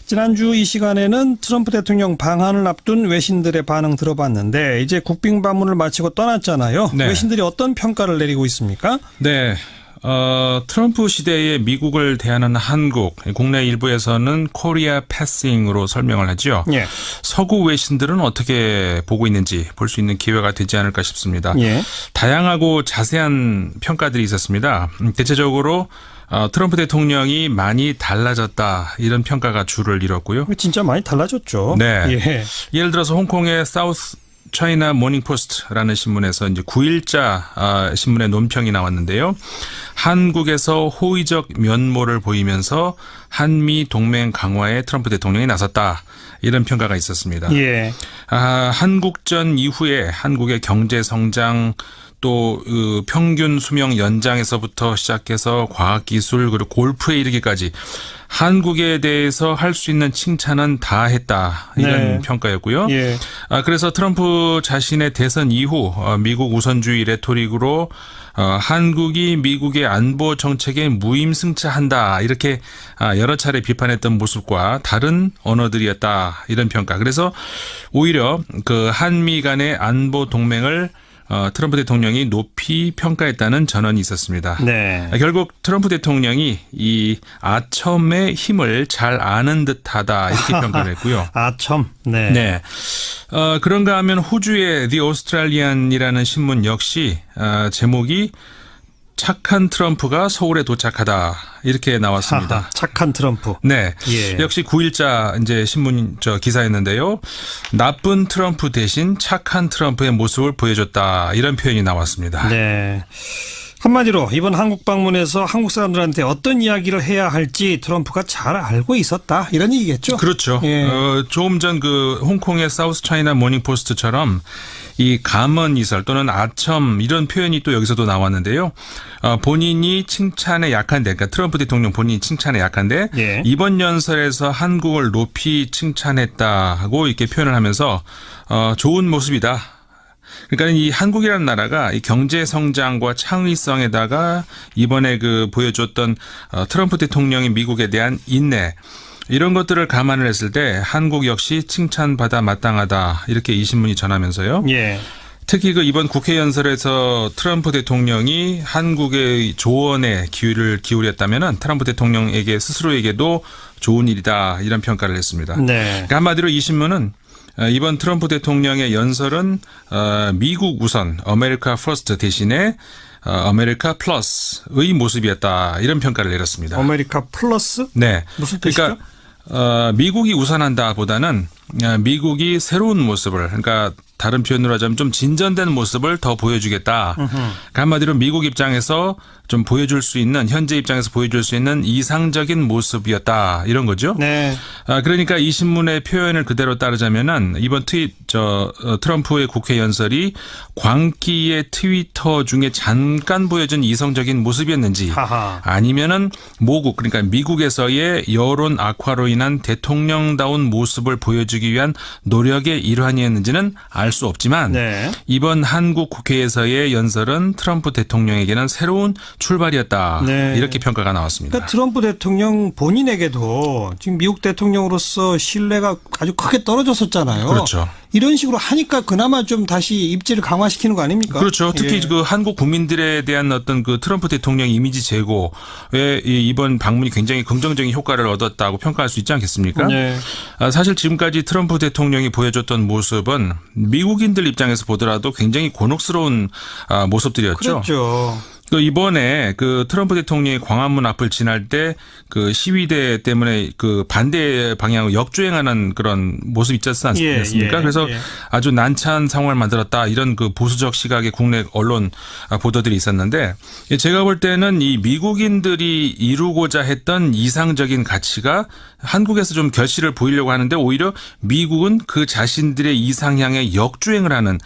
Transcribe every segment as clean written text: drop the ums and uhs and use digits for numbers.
지난주 이 시간에는 트럼프 대통령 방한을 앞둔 외신들의 반응 들어봤는데 이제 국빈 방문을 마치고 떠났잖아요. 네. 외신들이 어떤 평가를 내리고 있습니까? 네. 트럼프 시대에 미국을 대하는 한국, 국내 일부에서는 코리아 패싱으로 설명을 하죠. 예. 서구 외신들은 어떻게 보고 있는지 볼 수 있는 기회가 되지 않을까 싶습니다. 예. 다양하고 자세한 평가들이 있었습니다. 대체적으로 트럼프 대통령이 많이 달라졌다 이런 평가가 주를 이뤘고요. 진짜 많이 달라졌죠. 네. 예. 예를 들어서 홍콩의 사우스 차이나 모닝포스트라는 신문에서 이제 9일자 신문의 논평이 나왔는데요. 한국에서 호의적 면모를 보이면서 한미 동맹 강화에 트럼프 대통령이 나섰다. 이런 평가가 있었습니다. 예. 한국전 이후에 한국의 경제 성장 또 평균 수명 연장에서부터 시작해서 과학기술 그리고 골프에 이르기까지 한국에 대해서 할 수 있는 칭찬은 다 했다. 이런 네. 평가였고요. 예. 그래서 트럼프 자신의 대선 이후 미국 우선주의 레토릭으로 한국이 미국의 안보 정책에 무임승차한다. 이렇게 여러 차례 비판했던 모습과 다른 언어들이었다. 이런 평가. 그래서 오히려 그 한미 간의 안보 동맹을 트럼프 대통령이 높이 평가했다는 전언이 있었습니다. 네. 결국 트럼프 대통령이 이 아첨의 힘을 잘 아는 듯하다 이렇게 평가를 했고요. 아첨. 네. 네. 그런가 하면 호주의 The Australian이라는 신문 역시 제목이 착한 트럼프가 서울에 도착하다 이렇게 나왔습니다. 하하, 착한 트럼프. 네. 예. 역시 9일자 이제 신문 기사였는데요. 나쁜 트럼프 대신 착한 트럼프의 모습을 보여줬다. 이런 표현이 나왔습니다. 네. 한마디로 이번 한국 방문에서 한국 사람들한테 어떤 이야기를 해야 할지 트럼프가 잘 알고 있었다. 이런 얘기겠죠? 그렇죠. 예. 조금 전 그 홍콩의 사우스 차이나 모닝포스트처럼 이 감언 이설 또는 아첨 이런 표현이 또 여기서도 나왔는데요. 본인이 칭찬에 약한데, 그러니까 트럼프 대통령 본인이 칭찬에 약한데 예. 이번 연설에서 한국을 높이 칭찬했다고 이렇게 표현을 하면서 좋은 모습이다. 그러니까 이 한국이라는 나라가 이 경제 성장과 창의성에다가 이번에 그 보여줬던 트럼프 대통령이 미국에 대한 인내 이런 것들을 감안을 했을 때 한국 역시 칭찬받아 마땅하다 이렇게 이 신문이 전하면서요. 예. 특히 그 이번 국회 연설에서 트럼프 대통령이 한국의 조언에 기회를 기울였다면은 트럼프 대통령에게 스스로에게도 좋은 일이다 이런 평가를 했습니다. 네. 그러니까 한마디로 이 신문은 이번 트럼프 대통령의 연설은 미국 우선 아메리카 퍼스트 대신에 아메리카 플러스의 모습이었다 이런 평가를 내렸습니다. 아메리카 플러스? 네, 무슨 뜻이죠? 그러니까 미국이 우선한다보다는 미국이 새로운 모습을 그러니까 다른 표현으로 하자면 좀 진전된 모습을 더 보여주겠다. 그러니까 한마디로 미국 입장에서 좀 보여줄 수 있는 현재 입장에서 보여줄 수 있는 이상적인 모습이었다 이런 거죠. 네. 그러니까 이 신문의 표현을 그대로 따르자면은 이번 트럼프의 국회 연설이 광기의 트위터 중에 잠깐 보여준 이성적인 모습이었는지 하하. 아니면은 모국 그러니까 미국에서의 여론 악화로 인한 대통령다운 모습을 보여주기 위한 노력의 일환이었는지는 알 수 없지만 네. 이번 한국 국회에서의 연설은 트럼프 대통령에게는 새로운 출발이었다. 네. 이렇게 평가가 나왔습니다. 그러니까 트럼프 대통령 본인에게도 지금 미국 대통령으로서 신뢰가 아주 크게 떨어졌었잖아요. 그렇죠. 이런 식으로 하니까 그나마 좀 다시 입지를 강화시키는 거 아닙니까? 그렇죠. 특히 예. 그 한국 국민들에 대한 어떤 그 트럼프 대통령 이미지 제고에 이번 방문이 굉장히 긍정적인 효과를 얻었다고 평가할 수 있지 않겠습니까? 네. 사실 지금까지 트럼프 대통령이 보여줬던 모습은 미국인들 입장에서 보더라도 굉장히 곤혹스러운 모습들이었죠. 그렇죠. 또 이번에 그 트럼프 대통령이 광화문 앞을 지날 때 그 시위대 때문에 그 반대 방향으로 역주행하는 그런 모습 있지 않습니까? 예, 그래서 예. 아주 난처한 상황을 만들었다 이런 그 보수적 시각의 국내 언론 보도들이 있었는데 제가 볼 때는 이 미국인들이 이루고자 했던 이상적인 가치가 한국에서 좀 결실을 보이려고 하는데 오히려 미국은 그 자신들의 이상향에 역주행을 하는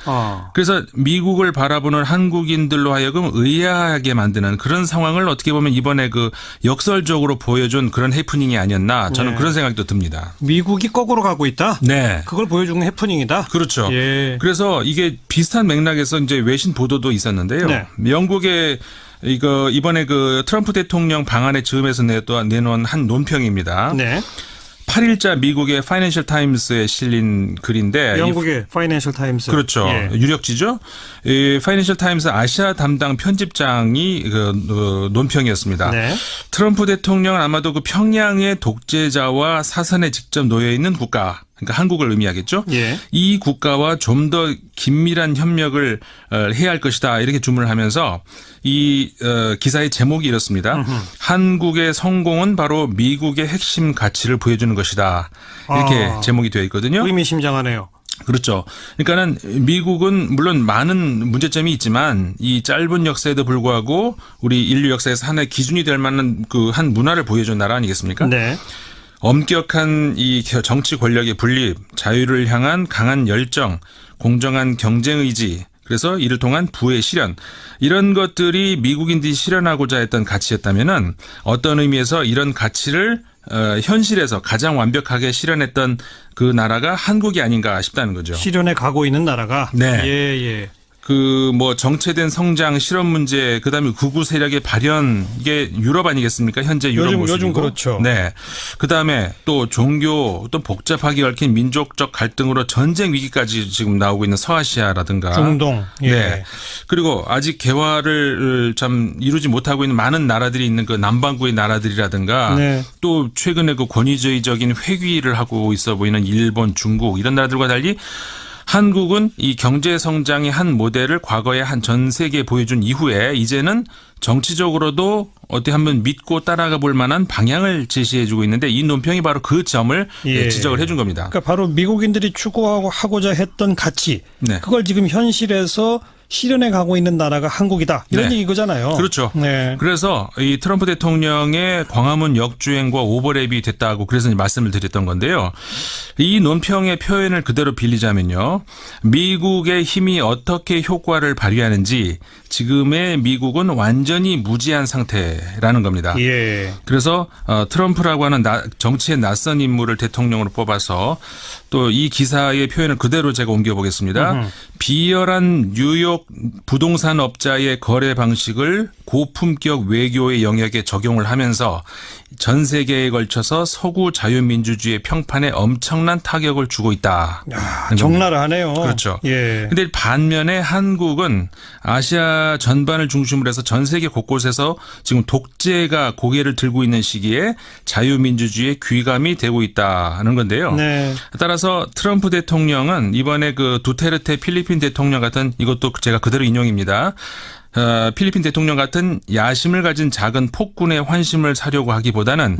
그래서 미국을 바라보는 한국인들로 하여금 의아하게 만드는 그런 상황을 어떻게 보면 이번에 그 역설적으로 보여준 그런 해프닝이 아니었나 저는 네. 그런 생각도 듭니다. 미국이 거꾸로 가고 있다? 네. 그걸 보여주는 해프닝이다? 그렇죠. 예. 그래서 이게 비슷한 맥락에서 이제 외신 보도도 있었는데요. 네. 영국의 이번에 그 트럼프 대통령 방한의 즈음에서 내놓은 한 논평입니다. 네. 8일자 미국의 파이낸셜 타임스에 실린 글인데 영국의 파이낸셜 타임스. 그렇죠. 예. 유력지죠. 이 파이낸셜 타임스 아시아 담당 편집장이 논평이었습니다. 네. 트럼프 대통령은 아마도 그 평양의 독재자와 사선에 직접 놓여 있는 국가, 그러니까 한국을 의미하겠죠. 예. 이 국가와 좀 더 긴밀한 협력을 해야 할 것이다. 이렇게 주문을 하면서 이 기사의 제목이 이렇습니다. 한국의 성공은 바로 미국의 핵심 가치를 보여주는 것이다. 이렇게 제목이 되어 있거든요. 의미심장하네요. 그렇죠. 그러니까는 미국은 물론 많은 문제점이 있지만 이 짧은 역사에도 불구하고 우리 인류 역사에서 하나의 기준이 될 만한 그 한 문화를 보여준 나라 아니겠습니까? 네. 엄격한 이 정치 권력의 분립, 자유를 향한 강한 열정, 공정한 경쟁 의지, 그래서 이를 통한 부의 실현, 이런 것들이 미국인들이 실현하고자 했던 가치였다면은 어떤 의미에서 이런 가치를 현실에서 가장 완벽하게 실현했던 그 나라가 한국이 아닌가 싶다는 거죠. 실현에 가고 있는 나라가. 네. 예. 그 뭐 정체된 성장, 실업 문제, 그다음에 극우 세력의 발현, 이게 유럽 아니겠습니까? 현재 유럽 모습이고. 요즘 그렇죠. 네. 그다음에 또 종교, 또 복잡하게 얽힌 민족적 갈등으로 전쟁 위기까지 지금 나오고 있는 서아시아라든가 중동. 예. 네. 그리고 아직 개화를 참 이루지 못하고 있는 많은 나라들이 있는 그 남반구의 나라들이라든가 네. 또 최근에 그 권위주의적인 회귀를 하고 있어 보이는 일본, 중국 이런 나라들과 달리 한국은 이 경제 성장의 한 모델을 과거에 한 전 세계에 보여준 이후에 이제는 정치적으로도 어떻게 한번 믿고 따라가 볼 만한 방향을 제시해 주고 있는데 이 논평이 바로 그 점을 지적을 해 준 겁니다. 그러니까 바로 미국인들이 추구하고자 했던 가치. 네. 그걸 지금 현실에서 실현해 가고 있는 나라가 한국이다. 이런 네. 얘기거잖아요. 그렇죠. 네. 그래서 이 트럼프 대통령의 광화문 역주행과 오버랩이 됐다고 그래서 말씀을 드렸던 건데요. 이 논평의 표현을 그대로 빌리자면요. 미국의 힘이 어떻게 효과를 발휘하는지 지금의 미국은 완전히 무지한 상태라는 겁니다. 예. 그래서 트럼프라고 하는 정치의 낯선 인물을 대통령으로 뽑아서 또 이 기사의 표현을 그대로 제가 옮겨보겠습니다. 비열한 뉴욕 부동산 업자의 거래 방식을 고품격 외교의 영역에 적용을 하면서 전 세계에 걸쳐서 서구 자유민주주의의 평판에 엄청난 타격을 주고 있다. 적나라하네요. 그렇죠. 예. 근데 반면에 한국은 아시아 전반을 중심으로 해서 전 세계 곳곳에서 지금 독재가 고개를 들고 있는 시기에 자유민주주의의 귀감이 되고 있다는 건데요. 네. 따라서 트럼프 대통령은 이번에 그 두테르테 필리핀 대통령 같은 이것도 제가 그대로 인용입니다. 필리핀 대통령 같은 야심을 가진 작은 폭군의 환심을 사려고 하기보다는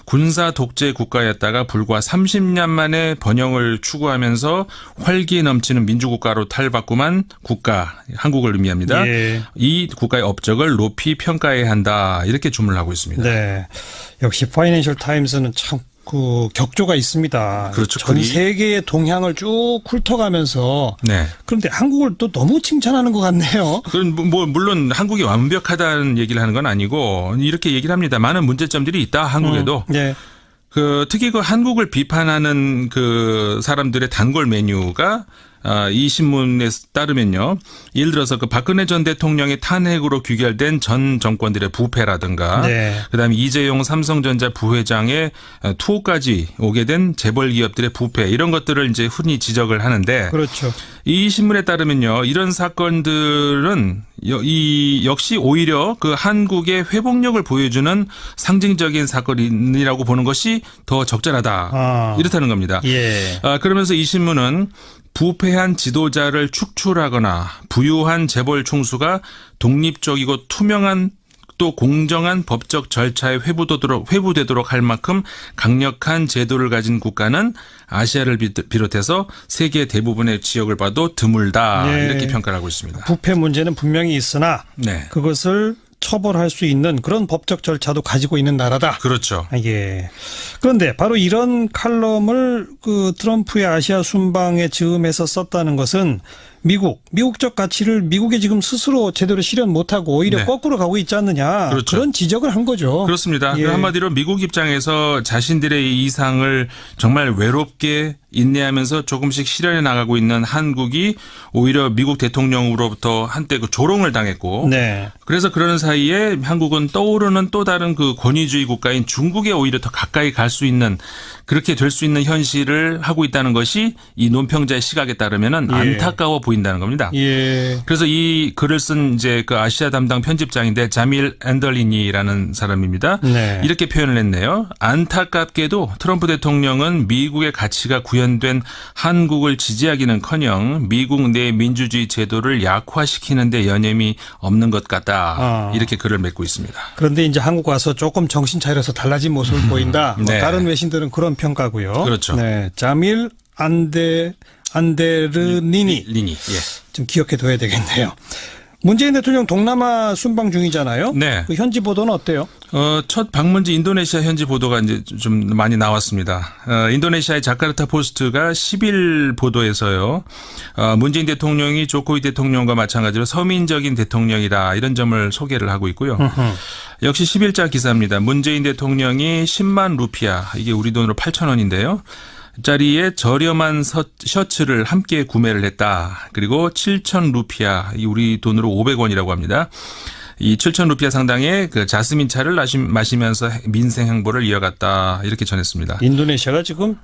군사 독재 국가였다가 불과 30년 만에 번영을 추구하면서 활기 넘치는 민주국가로 탈바꿈한 국가, 한국을 의미합니다. 예. 이 국가의 업적을 높이 평가해야 한다. 이렇게 주문을 하고 있습니다. 네. 역시 파이낸셜 타임스는 참 그 격조가 있습니다. 그렇죠. 전 세계의 동향을 쭉 훑어가면서 네. 그런데 한국을 또 너무 칭찬하는 것 같네요. 그건 뭐 물론 한국이 완벽하다는 얘기를 하는 건 아니고 이렇게 얘기를 합니다. 많은 문제점들이 있다 한국에도. 네. 특히 그 한국을 비판하는 그 사람들의 단골 메뉴가 이 신문에 따르면요. 예를 들어서 그 박근혜 전 대통령의 탄핵으로 귀결된 전 정권들의 부패라든가 네. 그다음에 이재용 삼성전자 부회장의 투호까지 오게 된 재벌 기업들의 부패 이런 것들을 이제 흔히 지적을 하는데 그렇죠. 이 신문에 따르면요. 이런 사건들은 역시 오히려 그 한국의 회복력을 보여주는 상징적인 사건이라고 보는 것이 더 적절하다. 이렇다는 겁니다. 예. 그러면서 이 신문은 부패한 지도자를 축출하거나 부유한 재벌 총수가 독립적이고 투명한 또 공정한 법적 절차에 회부되도록 할 만큼 강력한 제도를 가진 국가는 아시아를 비롯해서 세계 대부분의 지역을 봐도 드물다. 네. 이렇게 평가를 하고 있습니다. 부패 문제는 분명히 있으나 네. 그것을 처벌할 수 있는 그런 법적 절차도 가지고 있는 나라다. 그렇죠. 예. 그런데 바로 이런 칼럼을 그 트럼프의 아시아 순방에 즈음해서 썼다는 것은 미국적 가치를 미국이 지금 스스로 제대로 실현 못하고 오히려 네. 거꾸로 가고 있지 않느냐. 그렇죠. 그런 지적을 한 거죠. 그렇습니다. 예. 한마디로 미국 입장에서 자신들의 이상을 정말 외롭게 인내하면서 조금씩 실현해 나가고 있는 한국이 오히려 미국 대통령으로부터 한때 그 조롱을 당했고 네. 그래서 그러는 사이에 한국은 떠오르는 또 다른 그 권위주의 국가인 중국에 오히려 더 가까이 갈 수 있는 그렇게 될 수 있는 현실을 하고 있다는 것이 이 논평자의 시각에 따르면은 예. 안타까워 보인다는 겁니다. 예. 그래서 이 글을 쓴 이제 그 아시아 담당 편집장인데 자밀 앤덜리니라는 사람입니다. 네. 이렇게 표현을 했네요. 안타깝게도 트럼프 대통령은 미국의 가치가 구현된 한국을 지지하기는커녕 미국 내 민주주의 제도를 약화시키는 데 여념이 없는 것 같다. 이렇게 글을 맺고 있습니다. 그런데 이제 한국 와서 조금 정신 차려서 달라진 모습을 보인다. 네. 다른 외신들은 그런 평가고요. 그렇죠. 네. 자밀 안데르니니 리니. 예. 좀 기억해 둬야 되겠네요. 문재인 대통령 동남아 순방 중이잖아요. 네. 그 현지 보도는 어때요? 첫 방문지 인도네시아 현지 보도가 이제 좀 많이 나왔습니다. 인도네시아의 자카르타 포스트가 10일 보도에서요. 문재인 대통령이 조코위 대통령과 마찬가지로 서민적인 대통령이다. 이런 점을 소개를 하고 있고요. 역시 10일자 기사입니다. 문재인 대통령이 10만 루피아, 이게 우리 돈으로 8,000원인데요. 짜리에 저렴한 셔츠를 함께 구매를 했다. 그리고 7천 루피아, 이 우리 돈으로 500원이라고 합니다. 이 7천 루피아 상당의 그 자스민 차를 마시면서 민생 행보를 이어갔다. 이렇게 전했습니다. 인도네시아가 지금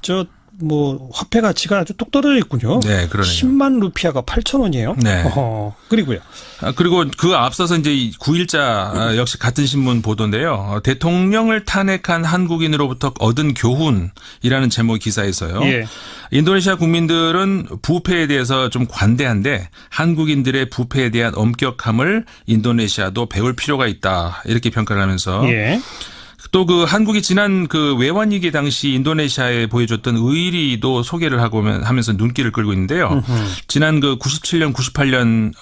화폐 가치가 아주 뚝 떨어져 있군요. 네, 그러네요. 10만 루피아가 8,000원이에요. 네. 그리고요. 그리고 그 앞서서 이제 9일자 역시 같은 신문 보도인데요. 대통령을 탄핵한 한국인으로부터 얻은 교훈이라는 제목 기사에서요. 예. 인도네시아 국민들은 부패에 대해서 좀 관대한데 한국인들의 부패에 대한 엄격함을 인도네시아도 배울 필요가 있다. 이렇게 평가를 하면서 예. 또 그 한국이 지난 그 외환위기 당시 인도네시아에 보여줬던 의리도 소개를 하면서 눈길을 끌고 있는데요. 지난 그 97년, 98년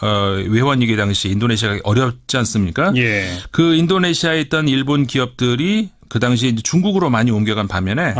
외환위기 당시 인도네시아가 어렵지 않습니까? 예. 그 인도네시아에 있던 일본 기업들이 그 당시에 이제 중국으로 많이 옮겨간 반면에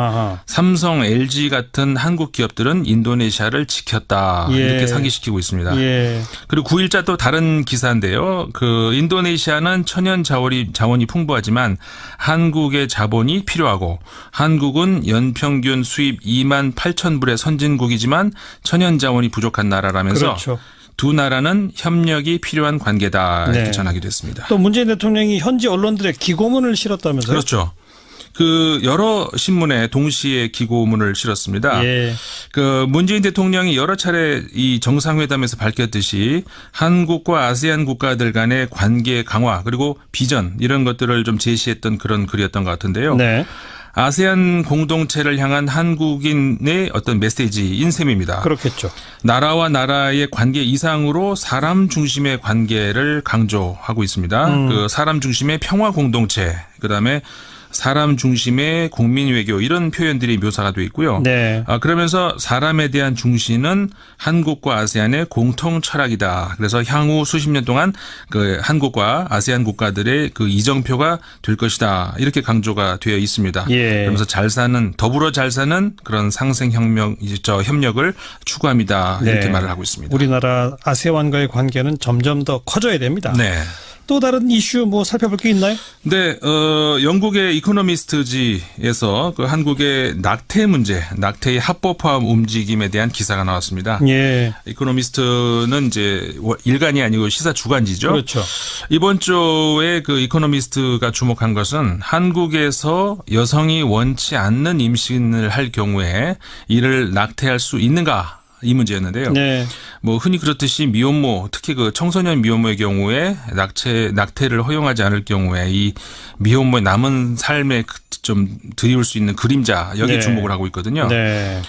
삼성, LG 같은 한국 기업들은 인도네시아를 지켰다. 예. 이렇게 상기시키고 있습니다. 예. 그리고 9일자 또 다른 기사인데요. 그 인도네시아는 천연 자원이 풍부하지만 한국의 자본이 필요하고 한국은 연평균 수입 2만 8천 불의 선진국이지만 천연 자원이 부족한 나라라면서 그렇죠. 두 나라는 협력이 필요한 관계다. 이렇게 네. 전하기도 했습니다. 또 문재인 대통령이 현지 언론들의 기고문을 실었다면서요? 그렇죠. 그 여러 신문에 동시에 기고문을 실었습니다. 예. 그 문재인 대통령이 여러 차례 이 정상회담에서 밝혔듯이 한국과 아세안 국가들 간의 관계 강화 그리고 비전 이런 것들을 좀 제시했던 그런 글이었던 것 같은데요. 네. 아세안 공동체를 향한 한국인의 어떤 메시지인 셈입니다. 그렇겠죠. 나라와 나라의 관계 이상으로 사람 중심의 관계를 강조하고 있습니다. 그 사람 중심의 평화 공동체, 그다음에 사람 중심의 국민 외교 이런 표현들이 묘사가 되어 있고요. 네. 그러면서 사람에 대한 중시는 한국과 아세안의 공통 철학이다. 그래서 향후 수십 년 동안 그 한국과 아세안 국가들의 그 이정표가 될 것이다. 이렇게 강조가 되어 있습니다. 예. 그러면서 더불어 잘 사는 그런 상생 협력을 추구합니다. 이렇게 네. 말을 하고 있습니다. 우리나라 아세안과의 관계는 점점 더 커져야 됩니다. 네. 또 다른 이슈 살펴볼 게 있나요? 네, 영국의 이코노미스트지에서 그 한국의 낙태 문제, 낙태의 합법화 움직임에 대한 기사가 나왔습니다. 예. 이코노미스트는 이제 일간이 아니고 시사 주간지죠. 그렇죠. 이번 주에 그 이코노미스트가 주목한 것은 한국에서 여성이 원치 않는 임신을 할 경우에 이를 낙태할 수 있는가? 이 문제였는데요. 네. 흔히 그렇듯이 미혼모, 특히 그 청소년 미혼모의 경우에 낙태를 허용하지 않을 경우에 이 미혼모의 남은 삶에 좀 드리울 수 있는 그림자 여기에 네. 주목을 하고 있거든요. 네.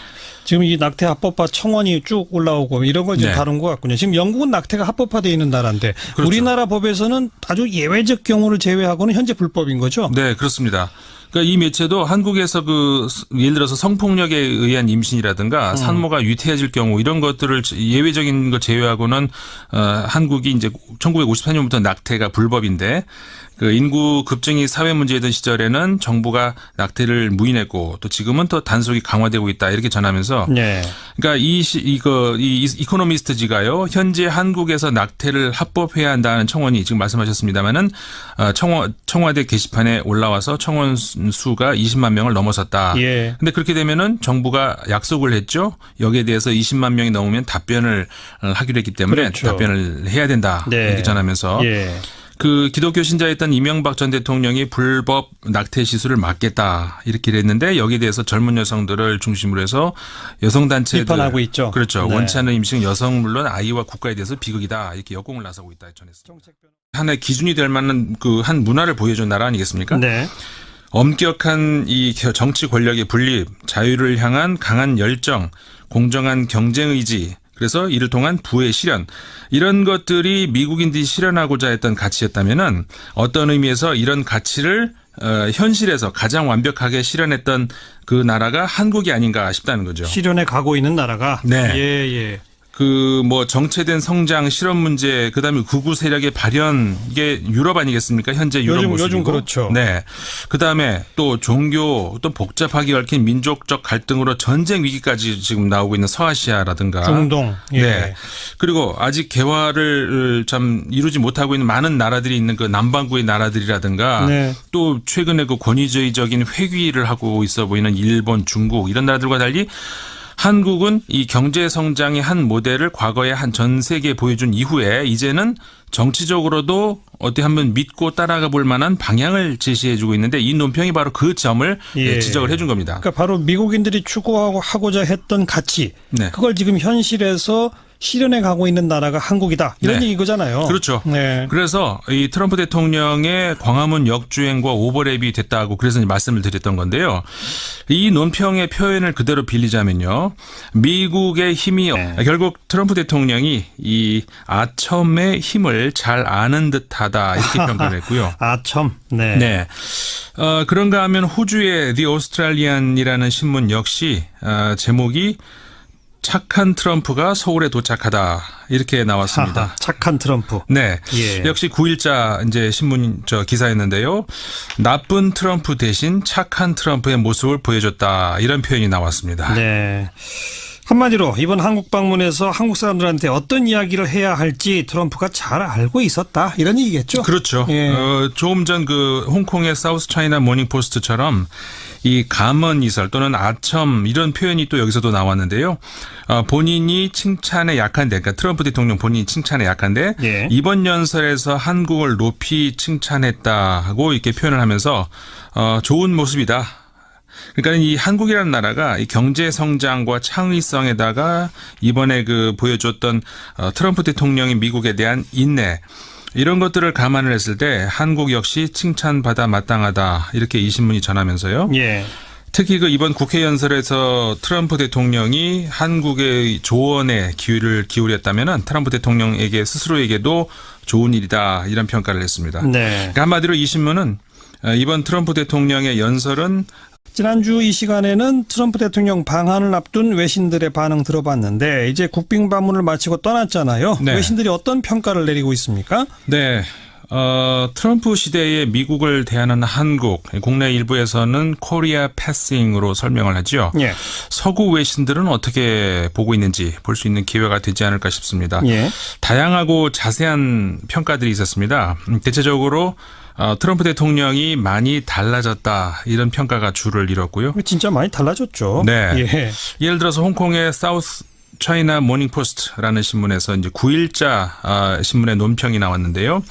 지금 이 낙태 합법화 청원이 쭉 올라오고 이런 걸 이제 네. 다룬 것 같군요. 지금 영국은 낙태가 합법화되어 있는 나라인데 그렇죠. 우리나라 법에서는 아주 예외적 경우를 제외하고는 현재 불법인 거죠? 네, 그렇습니다. 그러니까 이 매체도 한국에서 예를 들어서 성폭력에 의한 임신이라든가 산모가 유태해질 경우 이런 것들을 예외적인 것 제외하고는 한국이 이제 1954년부터 낙태가 불법인데 그 인구 급증이 사회 문제이던 시절에는 정부가 낙태를 무인했고 또 지금은 더 단속이 강화되고 있다 이렇게 전하면서 네. 그러니까 이 이코노미스트지가요 현재 한국에서 낙태를 합법해야 한다는 청원이 지금 말씀하셨습니다마는 청와대 게시판에 올라와서 청원 수가 20만 명을 넘어섰다. 예. 근데 그렇게 되면은 정부가 약속을 했죠. 여기에 대해서 20만 명이 넘으면 답변을 하기로 했기 때문에 그렇죠. 답변을 해야 된다. 네. 이렇게 전하면서 예. 그 기독교 신자였던 이명박 전 대통령이 불법 낙태 시술을 막겠다 이렇게 했는데 여기에 대해서 젊은 여성들을 중심으로 해서 여성 단체들 비판하고 있죠. 그렇죠. 네. 원치 않는 임신 여성 물론 아이와 국가에 대해서 비극이다 이렇게 역공을 나서고 있다 전했습니다. 하나의 기준이 될 만한 그 한 문화를 보여준 나라 아니겠습니까? 네. 엄격한 이 정치 권력의 분립, 자유를 향한 강한 열정, 공정한 경쟁 의지, 그래서 이를 통한 부의 실현 이런 것들이 미국인들이 실현하고자 했던 가치였다면은 어떤 의미에서 이런 가치를 현실에서 가장 완벽하게 실현했던 그 나라가 한국이 아닌가 싶다는 거죠. 실현에 가고 있는 나라가. 네. 예, 예. 그 뭐 정체된 성장 실험 문제 그다음에 극우 세력의 발현 이게 유럽 아니겠습니까? 현재 유럽 모습이고. 요즘 그렇죠. 네. 그다음에 또 종교 또 복잡하게 얽힌 민족적 갈등으로 전쟁 위기까지 지금 나오고 있는 서아시아라든가 중동. 예. 네. 그리고 아직 개화를 참 이루지 못하고 있는 많은 나라들이 있는 그 남반구의 나라들이라든가 네. 또 최근에 그 권위주의적인 회귀를 하고 있어 보이는 일본, 중국 이런 나라들과 달리 한국은 이 경제 성장의 한 모델을 과거에 한 전 세계에 보여준 이후에 이제는 정치적으로도 어디 한번 믿고 따라가 볼 만한 방향을 제시해 주고 있는데 이 논평이 바로 그 점을 예. 지적을 해 준 겁니다. 그러니까 바로 미국인들이 추구하고자 했던 가치. 네. 그걸 지금 현실에서 실현해 가고 있는 나라가 한국이다. 이런 네. 얘기거잖아요. 그렇죠. 네. 그래서 이 트럼프 대통령의 광화문 역주행과 오버랩이 됐다고 그래서 이제 말씀을 드렸던 건데요. 이 논평의 표현을 그대로 빌리자면요. 미국의 힘이 결국 트럼프 대통령이 이 아첨의 힘을 잘 아는 듯하다 이렇게 평가를 했고요. 아첨. 네. 네. 그런가 하면 호주의 The Australian이라는 신문 역시 제목이 착한 트럼프가 서울에 도착하다 이렇게 나왔습니다. 하하, 착한 트럼프. 네, 예. 역시 9일자 이제 신문 기사였는데요. 나쁜 트럼프 대신 착한 트럼프의 모습을 보여줬다 이런 표현이 나왔습니다. 네. 한마디로 이번 한국 방문에서 한국 사람들한테 어떤 이야기를 해야 할지 트럼프가 잘 알고 있었다 이런 얘기겠죠. 그렇죠. 예. 조금 전 그 홍콩의 사우스 차이나 모닝 포스트처럼 이 감언 이설 또는 아첨 이런 표현이 또 여기서도 나왔는데요. 본인이 칭찬에 약한데, 그러니까 트럼프 대통령 본인이 칭찬에 약한데 예. 이번 연설에서 한국을 높이 칭찬했다고 이렇게 표현을 하면서 좋은 모습이다. 그러니까 이 한국이라는 나라가 이 경제 성장과 창의성에다가 이번에 그 보여줬던 트럼프 대통령이 미국에 대한 인내 이런 것들을 감안을 했을 때 한국 역시 칭찬받아 마땅하다 이렇게 이 신문이 전하면서요. 예. 특히 그 이번 국회 연설에서 트럼프 대통령이 한국의 조언에 기회를 기울였다면은 트럼프 대통령에게 스스로에게도 좋은 일이다 이런 평가를 했습니다. 네. 그러니까 한마디로 이 신문은 이번 트럼프 대통령의 연설은 지난주 이 시간에는 트럼프 대통령 방한을 앞둔 외신들의 반응 들어봤는데 이제 국빈 방문을 마치고 떠났잖아요. 네. 외신들이 어떤 평가를 내리고 있습니까? 네. 트럼프 시대에 미국을 대하는 한국, 국내 일부에서는 코리아 패싱으로 설명을 하죠. 예. 서구 외신들은 어떻게 보고 있는지 볼 수 있는 기회가 되지 않을까 싶습니다. 예. 다양하고 자세한 평가들이 있었습니다. 대체적으로 트럼프 대통령이 많이 달라졌다 이런 평가가 주를 이뤘고요. 진짜 많이 달라졌죠. 네. 예. 예를 들어서 홍콩의 사우스 차이나 모닝 포스트라는 신문에서 이제 9일자 신문의 논평이 나왔는데요.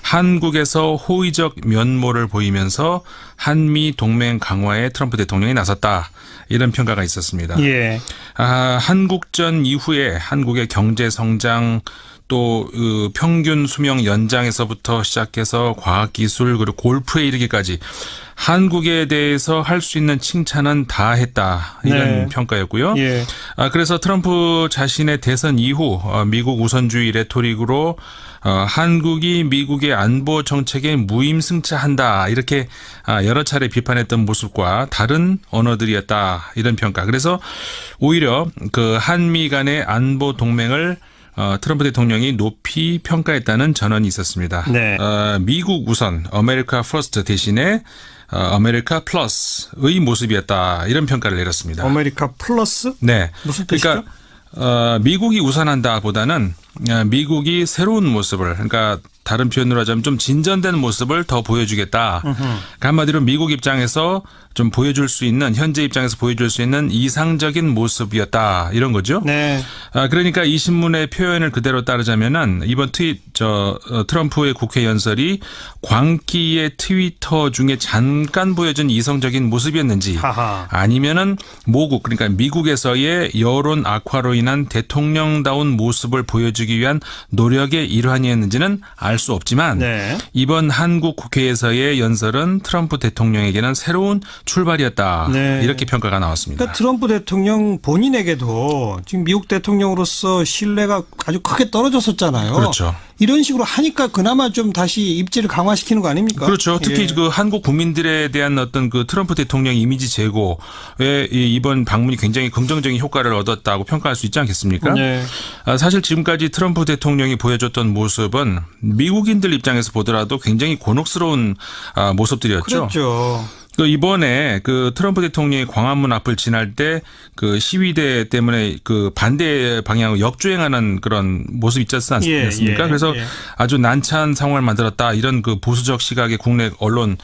한국에서 호의적 면모를 보이면서 한미 동맹 강화에 트럼프 대통령이 나섰다. 이런 평가가 있었습니다. 예. 한국전 이후에 한국의 경제 성장 또 평균 수명 연장에서부터 시작해서 과학기술 그리고 골프에 이르기까지 한국에 대해서 할 수 있는 칭찬은 다 했다. 이런 네. 평가였고요. 예. 그래서 트럼프 자신의 대선 이후 미국 우선주의 레토릭으로 한국이 미국의 안보 정책에 무임승차한다. 이렇게 여러 차례 비판했던 모습과 다른 언어들이었다. 이런 평가. 그래서 오히려 그 한미 간의 안보 동맹을 트럼프 대통령이 높이 평가했다는 전언이 있었습니다. 네. 미국 우선 아메리카 퍼스트 대신에 아메리카 플러스의 모습이었다. 이런 평가를 내렸습니다. 아메리카 플러스? 네. 무슨 뜻이죠? 그러니까 미국이 우선한다 보다는 미국이 새로운 모습을 그러니까 다른 표현으로 하자면 좀 진전된 모습을 더 보여주겠다. 그러니까 한마디로 미국 입장에서 좀 보여줄 수 있는, 현재 입장에서 보여줄 수 있는 이상적인 모습이었다. 이런 거죠. 네. 그러니까 이 신문의 표현을 그대로 따르자면은 이번 트럼프의 국회 연설이 광기의 트위터 중에 잠깐 보여준 이성적인 모습이었는지 하하. 아니면은 모국, 그러니까 미국에서의 여론 악화로 인한 대통령다운 모습을 보여주기 위한 노력의 일환이었는지는 알 수 없지만 네. 이번 한국 국회에서의 연설은 트럼프 대통령에게는 새로운 출발이었다. 네. 이렇게 평가가 나왔습니다. 그러니까 트럼프 대통령 본인에게도 지금 미국 대통령으로서 신뢰가 아주 크게 떨어졌었잖아요. 그렇죠. 이런 식으로 하니까 그나마 좀 다시 입지를 강화시키는 거 아닙니까? 그렇죠. 특히 예. 그 한국 국민들에 대한 어떤 그 트럼프 대통령 이미지 제고에 이번 방문이 굉장히 긍정적인 효과를 얻었다고 평가할 수 있지 않겠습니까? 네. 사실 지금까지 트럼프 대통령이 보여줬던 모습은 미국인들 입장에서 보더라도 굉장히 곤혹스러운 모습들이었죠. 그렇죠. 그 이번에 그 트럼프 대통령이 광화문 앞을 지날 때 그 시위대 때문에 그 반대 방향으로 역주행하는 그런 모습 있지 않습니까? 예, 그래서 예. 아주 난처한 상황을 만들었다. 이런 그 보수적 시각의 국내 언론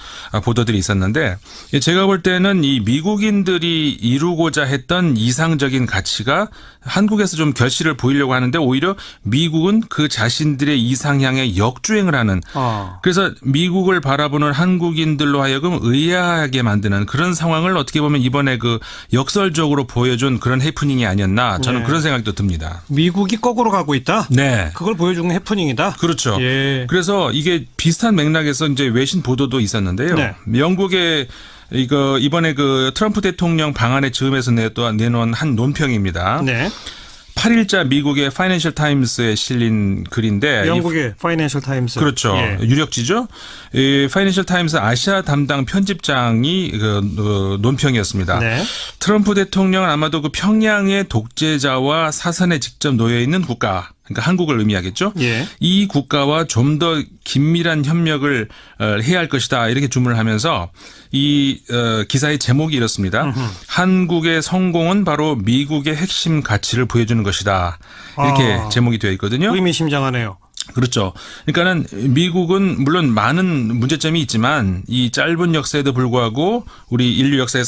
보도들이 있었는데 제가 볼 때는 이 미국인들이 이루고자 했던 이상적인 가치가 한국에서 좀 결실을 보이려고 하는데 오히려 미국은 그 자신들의 이상향에 역주행을 하는 그래서 미국을 바라보는 한국인들로 하여금 의아하게 만드는 그런 상황을 어떻게 보면 이번에 그 역설적으로 보여준 그런 해프닝이 아니었나 저는 네. 그런 생각도 듭니다. 미국이 거꾸로 가고 있다. 네. 그걸 보여주는 해프닝이다. 그렇죠. 예. 그래서 이게 비슷한 맥락에서 이제 외신 보도도 있었는데요. 네. 영국의 이번에 그 트럼프 대통령 방한의 즈음에서 내놓은 한 논평입니다. 네. 8일자 미국의 파이낸셜 타임스에 실린 글인데 영국의 파이낸셜 타임스. 그렇죠. 예. 유력지죠. 이 파이낸셜 타임스 아시아 담당 편집장이 그 논평이었습니다. 네. 트럼프 대통령은 아마도 그 평양의 독재자와 사선에 직접 놓여 있는 국가, 그러니까 한국을 의미하겠죠. 예. 이 국가와 좀 더 긴밀한 협력을 해야 할 것이다. 이렇게 주문을 하면서 이 기사의 제목이 이렇습니다. 한국의 성공은 바로 미국의 핵심 가치를 보여주는 것이다. 이렇게 제목이 되어 있거든요. 의미심장하네요. 그렇죠. 그러니까는 미국은 물론 많은 문제점이 있지만 이 짧은 역사에도 불구하고 우리 인류 역사에서